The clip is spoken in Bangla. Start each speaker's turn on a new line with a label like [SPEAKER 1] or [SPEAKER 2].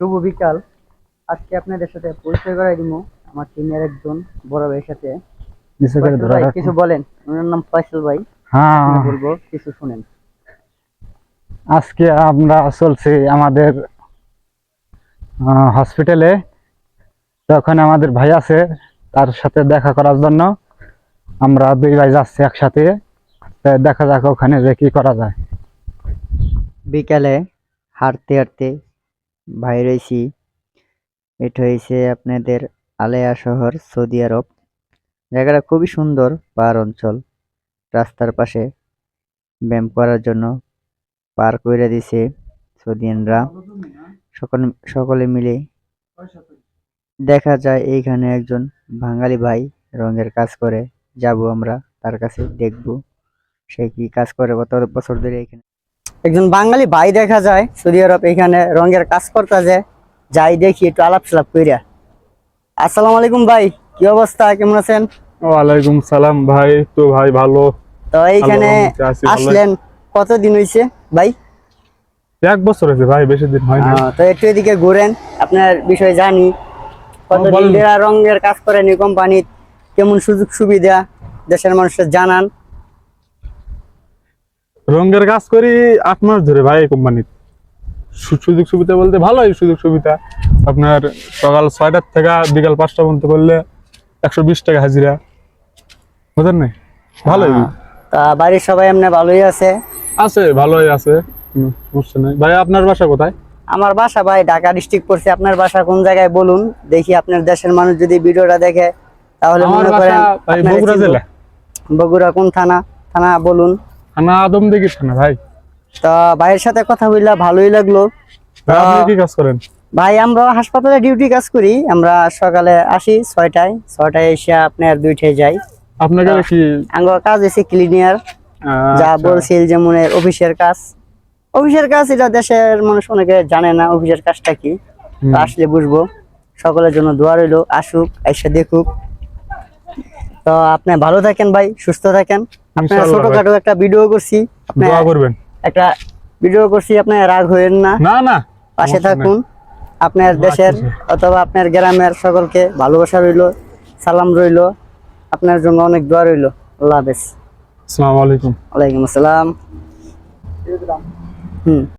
[SPEAKER 1] শুভ বিকাল। আজকে আপনাদের সাথে পরিচয় করাই দিব আমার টিমের একজন বড় ভাইয়ের সাথে। ফয়সাল ভাই কিছু বলেন। ওনার নাম ফয়সাল ভাই। কি
[SPEAKER 2] হ্যাঁ,
[SPEAKER 1] বলবো কিছু শুনেন।
[SPEAKER 2] আজকে আমরা চলছি আমাদের হসপিটালে। তো ওখানে আমাদের ভাই আছে, তার সাথে দেখা করার জন্য আমরা দুই ভাই যাচ্ছি একসাথে। তো দেখা যাক ওখানে যে কি করা যায়।
[SPEAKER 1] বিকালে হাঁটতে হাঁটতে বাইর হইছি। এটা হয়েছে আপনাদের আলেয়া শহর, সৌদি আরব। জায়গাটা খুবই সুন্দর, পাহাড় অঞ্চল। রাস্তার পাশে ব্যায়াম করার জন্য পার্ক করে দিছে সৌদিয়ানরা। সকল সকলে মিলে দেখা যায় এইখানে একজন বাঙালি ভাই রঙের কাজ করে। যাব আমরা তার কাছে, দেখব সে কি কাজ করে কত বছর ধরে এখানে। একজন বাঙালি ভাই দেখা যায় সৌদি আরব এখানে রঙের কাজ করতে যায়। যাই দেখি একটু আলাপ সালাপ কইরা। আসসালামু আলাইকুম ভাই, কি অবস্থা, কেমন আছেন?
[SPEAKER 3] ওয়ালাইকুম সালাম ভাই। তো ভাই ভালো,
[SPEAKER 1] তো
[SPEAKER 3] আল্লাহর
[SPEAKER 1] এইখানে
[SPEAKER 3] রহমতে আছি ভালোই।
[SPEAKER 1] আসলেন কতদিন হয়েছে ভাই?
[SPEAKER 3] 1 বছর হয়েছে ভাই, বেশি দিন হয় না।
[SPEAKER 1] তো একটু এদিকে ঘুরেন, আপনার বিষয়ে জানি। কতদিন
[SPEAKER 3] বলেন।
[SPEAKER 1] ধরে রঙের কাজ করেন এই কোম্পানির, কেমন সুযোগ সুবিধা দেশের মানুষের জানান।
[SPEAKER 3] রঙের কাজ করি 8 মাস ধরে ভাই এই কোম্পানির। সুযোগ সুবিধা বলতে ভালোই সুযোগ সুবিধা। আপনার সকাল 6টার থেকে বিকাল 5টা পর্যন্ত করলে 120 টাকা হাজিরা, বুঝলেন না? ভালোই
[SPEAKER 1] তা বাড়ির সবাই এমনি ভালোই আছে?
[SPEAKER 3] আছে, ভালোই আছে, কোনো সমস্যা নেই। ভাই আপনার বাসা কোথায়?
[SPEAKER 1] আমার বাসা ভাই ঢাকা ডিস্ট্রিক্ট পড়ছে। আপনার বাসা কোন জায়গায় বলুন দেখি, আপনার দেশের মানুষ যদি ভিডিওটা দেখে তাহলে
[SPEAKER 3] আমার
[SPEAKER 1] মনে
[SPEAKER 3] বাসা
[SPEAKER 1] করেন
[SPEAKER 3] ভাই
[SPEAKER 1] আপনারে
[SPEAKER 3] বগুড়া
[SPEAKER 1] চিনবো।
[SPEAKER 3] জেলা।
[SPEAKER 1] বগুড়া কোন থানা? থানা বলুন।
[SPEAKER 3] থানা আদমদীঘি থানা ভাই।
[SPEAKER 1] তা ভাইয়ের সাথে কথা বললা ভালোই লাগলো।
[SPEAKER 3] ভাই
[SPEAKER 1] তা
[SPEAKER 3] আপনি কি কাজ করেন?
[SPEAKER 1] ভাই আমরা হাসপাতালে ডিউটি কাজ করি। আমরা সকালে আসি 6টায় এসে আপনার 2টায় যাই।
[SPEAKER 3] আপনাকে কি
[SPEAKER 1] আমার কাজ হচ্ছে ক্লিনিয়ার। যা
[SPEAKER 3] আচ্ছা।
[SPEAKER 1] বলছিল যেমন অফিসের কাজ। অফিসের কাজ এটা দেশের মানুষ অনেকে জানে না অফিসের কাজটা কি। তো আসলে বুঝবো। সকলের জন্য দোয়া রইলো, আসুক এসে দেখুক। তো আপনি ভালো থাকেন ভাই, সুস্থ থাকেন। আপনার
[SPEAKER 3] ইনশাআল্লাহ ভাই।
[SPEAKER 1] ছোটখাটো একটা ভিডিও করছি, আপনি
[SPEAKER 3] দোয়া করবেন।
[SPEAKER 1] একটা ভিডিও করছি, আপনি রাগ হইেন না,
[SPEAKER 3] না না,
[SPEAKER 1] পাশে
[SPEAKER 3] সমস্যা নেই।
[SPEAKER 1] থাকুন। আপনার দেশের অথবা আপনার গ্রামের সকলকে ভালোবাসা রইলো, সালাম রইলো। আপনার জন্য অনেক দোয়া রইলো। আল্লাহ হাফেজ।
[SPEAKER 3] আসসালামু আলাইকুম।
[SPEAKER 1] ওয়ালাইকুম আসসালাম। হুম।